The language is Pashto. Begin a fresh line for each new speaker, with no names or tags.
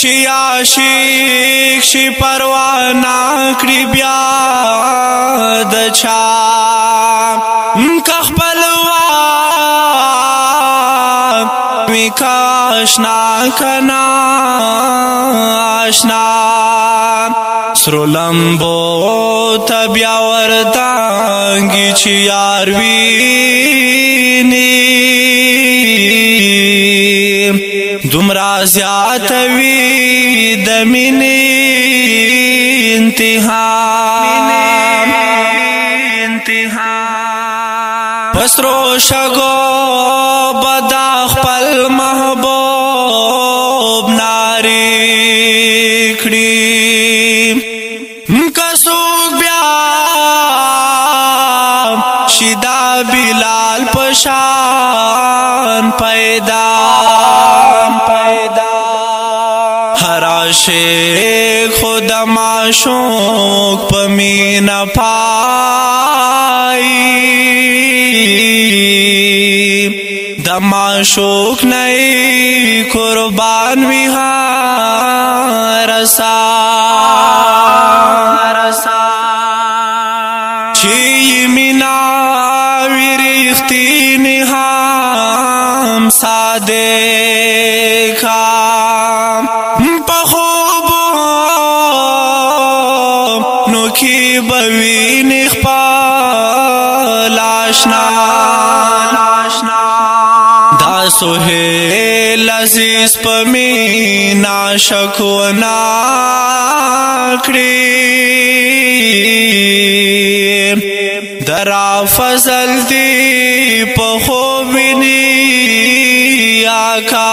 شي عاشق شي پروا نکړي بیا د چا کخپلوا می کاشنا کنا آشنا سرو لمبو تبیا وردانگی چی یار وینی دمرا زیادت وی دمینی انتہا پسرو شگو بداخ پل محبوب ناری کڑی کسوک بیا شیدا بلال پشان پیدا ہر عاشق خود معشوق پمین پائی د معشوق نئی قربان ویہاں رسا چی مینا ویریختی نحام صادقا پخوبو نوکی بوی نخپال آشنا دا سہیل عزیز پمینا شکونا کری درا فضل دی پخوبنی آکا